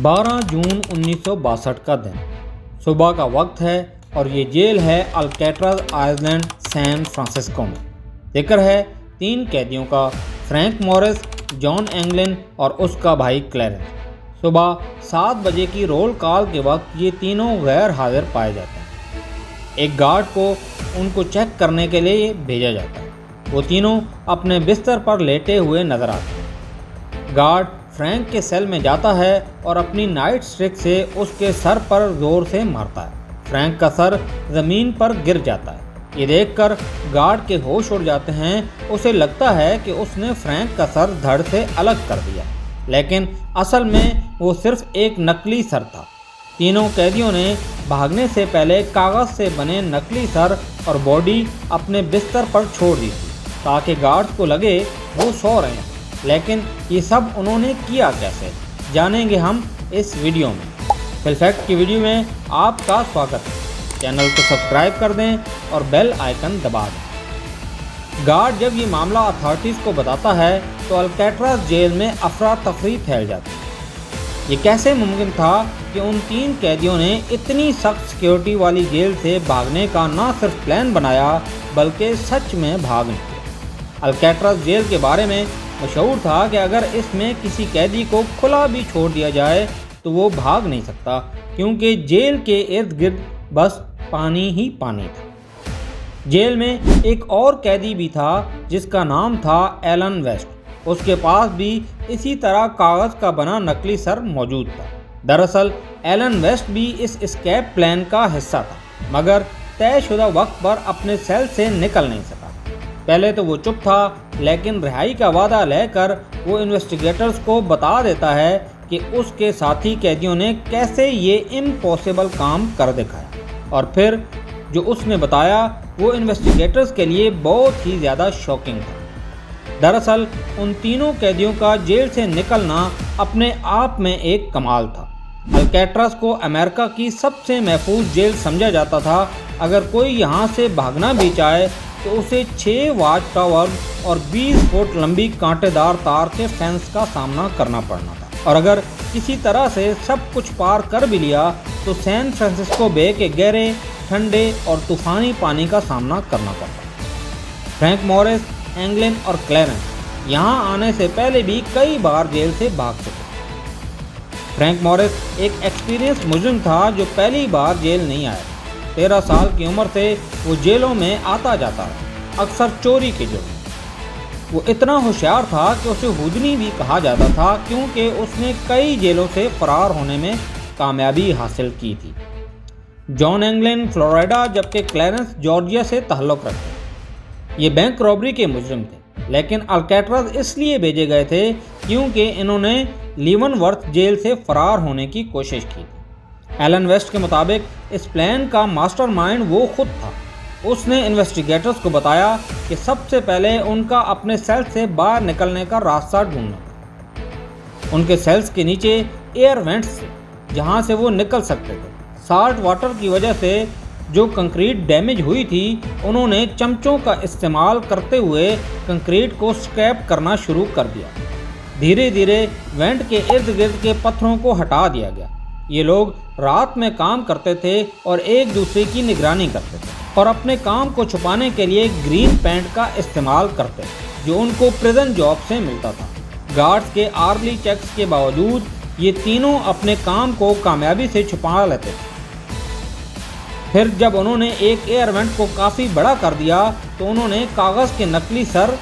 12 जून 1962 का दिन सुबह का वक्त है और ये जेल है अल्कैट्राज़ आइलैंड सैन फ्रांसिस्को में। जिक्र है 3 कैदियों का, फ्रैंक मॉरिस, जॉन एंगलिन और उसका भाई क्लैरेंस। सुबह 7 बजे की रोल कॉल के वक्त ये तीनों गैर हाजिर पाए जाते हैं। एक गार्ड को उनको चेक करने के लिए भेजा जाता है। वो तीनों अपने बिस्तर पर लेटे हुए नजर आते हैं। गार्ड फ्रैंक के सेल में जाता है और अपनी नाइट स्टिक से उसके सर पर जोर से मारता है। फ्रैंक का सर ज़मीन पर गिर जाता है। ये देखकर गार्ड के होश उड़ जाते हैं। उसे लगता है कि उसने फ्रैंक का सर धड़ से अलग कर दिया, लेकिन असल में वो सिर्फ एक नकली सर था। तीनों कैदियों ने भागने से पहले कागज़ से बने नकली सर और बॉडी अपने बिस्तर पर छोड़ दी थी ताकि गार्ड्स को लगे वो सो रहे हैं। लेकिन ये सब उन्होंने किया कैसे, जानेंगे हम इस वीडियो में। फिलफैक्ट की वीडियो में आपका स्वागत है। चैनल को सब्सक्राइब कर दें और बेल आइकन दबा दें। गार्ड जब ये मामला अथॉरिटीज़ को बताता है तो अल्कैट्राज़ जेल में अफरा तफरी फैल जाती है। ये कैसे मुमकिन था कि उन 3 कैदियों ने इतनी सख्त सिक्योरिटी वाली जेल से भागने का न सिर्फ प्लान बनाया बल्कि सच में भाग निकले। अल्कैट्राज़ जेल के बारे में मशहूर था कि अगर इसमें किसी कैदी को खुला भी छोड़ दिया जाए तो वो भाग नहीं सकता, क्योंकि जेल के इर्द गिर्द बस पानी ही पानी था। जेल में एक और कैदी भी था जिसका नाम था एलन वेस्ट। उसके पास भी इसी तरह कागज़ का बना नकली सर मौजूद था। दरअसल एलन वेस्ट भी इस एस्केप प्लान का हिस्सा था, मगर तयशुदा वक्त पर अपने सेल से निकल नहीं सका। पहले तो वो चुप था, लेकिन रिहाई का वादा लेकर वो इन्वेस्टिगेटर्स को बता देता है कि उसके साथी कैदियों ने कैसे ये इम्पॉसिबल काम कर दिखाया। और फिर जो उसने बताया वो इन्वेस्टिगेटर्स के लिए बहुत ही ज़्यादा शॉकिंग था। दरअसल उन तीनों कैदियों का जेल से निकलना अपने आप में एक कमाल था। अल्कैट्राज़ को अमेरिका की सबसे महफूज जेल समझा जाता था। अगर कोई यहाँ से भागना भी चाहे तो उसे 6 वाच टावर और 20 फुट लंबी कांटेदार तार के फेंस का सामना करना पड़ना था। और अगर किसी तरह से सब कुछ पार कर भी लिया तो सैन फ्रांसिस्को बे के गहरे, ठंडे और तूफानी पानी का सामना करना पड़ता। फ्रैंक मॉरिस, एंगलिन और क्लैरेंस यहाँ आने से पहले भी कई बार जेल से भाग चुके। फ्रैंक मॉरिस एक एक्सपीरियंस मुजरिम था जो पहली बार जेल नहीं आया। 13 साल की उम्र से वो जेलों में आता जाता था, अक्सर चोरी के जुर्म। वो इतना होशियार था कि उसे हुदनी भी कहा जाता था, क्योंकि उसने कई जेलों से फरार होने में कामयाबी हासिल की थी। जॉन एंगलिन फ्लोरिडा जबकि क्लैरेंस जॉर्जिया से ताल्लुक़ रखते। ये बैंक रॉबरी के मुजरिम थे, लेकिन अल्कैट्राज़ इसलिए भेजे गए थे क्योंकि इन्होंने लीवनवर्थ जेल से फरार होने की कोशिश की थी। एलन वेस्ट के मुताबिक इस प्लान का मास्टरमाइंड वो खुद था। उसने इन्वेस्टिगेटर्स को बताया कि सबसे पहले उनका अपने सेल से बाहर निकलने का रास्ता ढूंढना था। उनके सेल्स के नीचे एयर वेंट्स थे जहां से वो निकल सकते थे। साल्ट वाटर की वजह से जो कंक्रीट डैमेज हुई थी, उन्होंने चमचों का इस्तेमाल करते हुए कंक्रीट को स्क्रैप करना शुरू कर दिया। धीरे धीरे वेंट के इर्द गिर्द के पत्थरों को हटा दिया गया। ये लोग रात में काम करते थे और एक दूसरे की निगरानी करते थे और अपने काम को छुपाने के लिए ग्रीन पेंट का इस्तेमाल करते थे जो उनको प्रिजन जॉब से मिलता था। गार्ड्स के आर्ली चेक्स के बावजूद ये तीनों अपने काम को कामयाबी से छुपा लेते थे। फिर जब उन्होंने एक एयर वेंट को काफ़ी बड़ा कर दिया तो उन्होंने कागज़ के नकली सर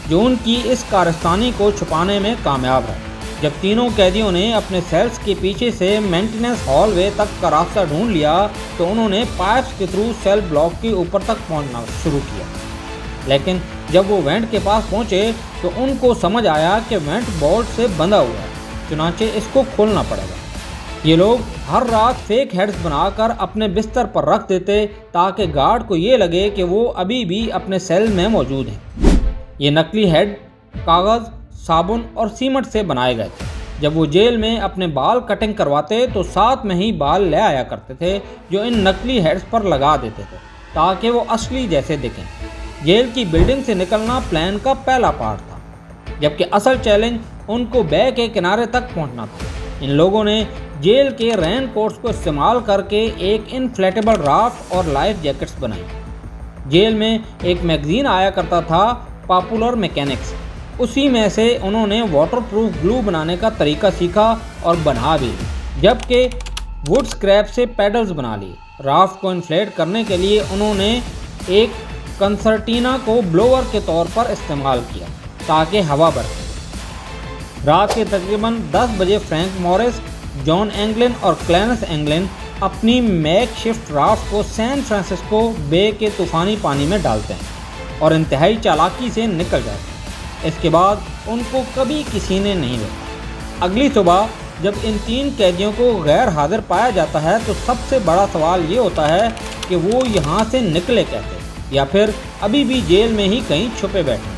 जो उनकी इस कारस्तानी को छुपाने में कामयाब रहे। जब तीनों कैदियों ने अपने सेल्स के पीछे से मेंटेनेंस हॉलवे तक का रास्ता ढूंढ लिया तो उन्होंने पाइप्स के थ्रू सेल ब्लॉक के ऊपर तक पहुंचना शुरू किया। लेकिन जब वो वेंट के पास पहुंचे तो उनको समझ आया कि वेंट बोल्ट से बंधा हुआ है, चुनाचे इसको खोलना पड़ेगा। ये लोग हर रात फेक हेड्स बनाकर अपने बिस्तर पर रख देते ताकि गार्ड को ये लगे कि वो अभी भी अपने सेल में मौजूद हैं। ये नकली हेड कागज़, साबुन और सीमेंट से बनाए गए थे। जब वो जेल में अपने बाल कटिंग करवाते तो साथ में ही बाल ले आया करते थे जो इन नकली हेड्स पर लगा देते थे ताकि वो असली जैसे दिखें। जेल की बिल्डिंग से निकलना प्लान का पहला पार्ट था। जबकि असल चैलेंज उनको बे के किनारे तक पहुंचना था। इन लोगों ने जेल के रेन कोट्स को इस्तेमाल करके एक इनफ्लेटेबल राफ्ट और लाइफ जैकेट्स बनाई। जेल में एक मैगजीन आया करता था, पॉपुलर मैकेनिक्स, उसी में से उन्होंने वाटरप्रूफ ग्लू बनाने का तरीका सीखा और बना भी, जबकि वुड स्क्रैप से पैडल्स बना लिए। राफ्ट को इन्फ्लेट करने के लिए उन्होंने एक कंसर्टीना को ब्लोअर के तौर पर इस्तेमाल किया ताकि हवा बरसे। रात के तकरीबन 10 बजे फ्रैंक मॉरिस, जॉन एंगलिन और क्लेरेंस एंगलिन अपनी मैकशिफ्ट राफ्ट को सैन फ्रांसिस्को बे के तूफ़ानी पानी में डालते हैं और इंतहाई चालाकी से निकल जाते हैं। इसके बाद उनको कभी किसी ने नहीं देखा। अगली सुबह जब इन 3 कैदियों को गैर हाजिर पाया जाता है तो सबसे बड़ा सवाल ये होता है कि वो यहाँ से निकले कैसे, या फिर अभी भी जेल में ही कहीं छुपे बैठे।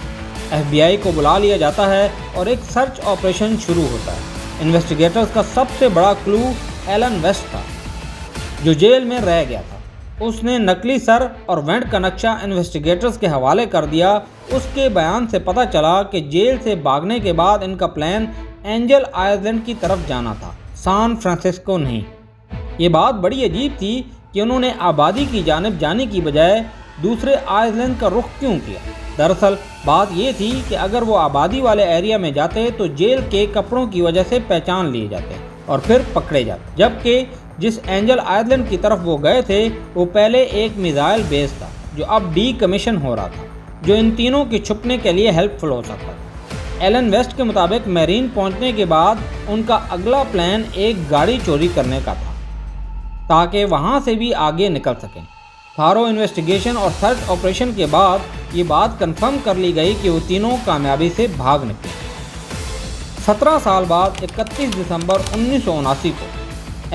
FBI को बुला लिया जाता है और एक सर्च ऑपरेशन शुरू होता है। इन्वेस्टिगेटर्स का सबसे बड़ा क्लू एलन वेस्ट था, जो जेल में रह गया था। उसने नकली सर और वेंट का नक्शा इन्वेस्टिगेटर्स के हवाले कर दिया। उसके बयान से पता चला कि जेल से भागने के बाद इनका प्लान एंजल आइलैंड की तरफ जाना था, सैन फ्रांसिस्को नहीं। ये बात बड़ी अजीब थी कि उन्होंने आबादी की जानिब जाने की बजाय दूसरे आइलैंड का रुख क्यों किया। दरअसल बात ये थी कि अगर वो आबादी वाले एरिया में जाते तो जेल के कपड़ों की वजह से पहचान लिए जाते और फिर पकड़े जाते, जबकि जिस एंजल आइलैंड की तरफ वो गए थे वो पहले एक मिसाइल बेस था जो अब डीकमीशन हो रहा था, जो इन तीनों के छुपने के लिए हेल्पफुल हो सकता था। एलन वेस्ट के मुताबिक मैरीन पहुंचने के बाद उनका अगला प्लान एक गाड़ी चोरी करने का था ताकि वहां से भी आगे निकल सकें। थारो इन्वेस्टिगेशन और सर्च ऑपरेशन के बाद ये बात कंफर्म कर ली गई कि वो तीनों कामयाबी से भाग निकले। 17 साल बाद 31 दिसंबर 1979 को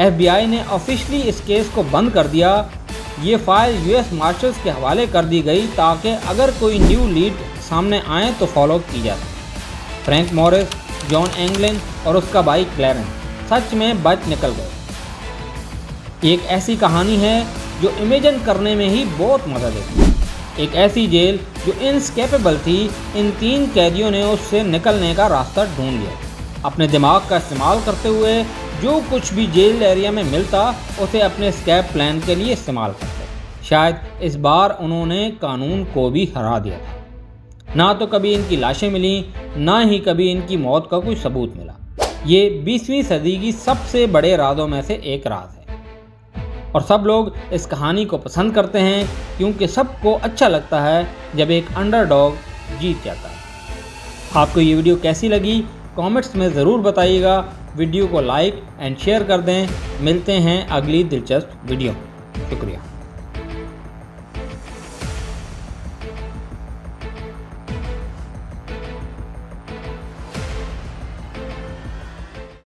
FBI ने ऑफिशियली इस केस को बंद कर दिया। ये फाइल US मार्शल्स के हवाले कर दी गई ताकि अगर कोई न्यू लीड सामने आए तो फॉलो की जा सके। फ्रैंक मॉरिस, जॉन एंगलिन और उसका भाई क्लेरेंस सच में बच निकल गए। एक ऐसी कहानी है जो इमेजिन करने में ही बहुत मजा देती है। एक ऐसी जेल जो इनस्केपेबल थी। इन 3 कैदियों ने उससे निकलने का रास्ता ढूंढ लिया, अपने दिमाग का इस्तेमाल करते हुए जो कुछ भी जेल एरिया में मिलता उसे अपने स्केप प्लान के लिए इस्तेमाल करते। शायद इस बार उन्होंने कानून को भी हरा दिया था। ना तो कभी इनकी लाशें मिली, ना ही कभी इनकी मौत का कोई सबूत मिला। ये 20वीं सदी की सबसे बड़े राजों में से एक राज है और सब लोग इस कहानी को पसंद करते हैं क्योंकि सबको अच्छा लगता है जब एक अंडरडॉग जीत जाता है। आपको ये वीडियो कैसी लगी कमेंट्स में ज़रूर बताइएगा। वीडियो को लाइक एंड शेयर कर दें। मिलते हैं अगली दिलचस्प वीडियो में। शुक्रिया।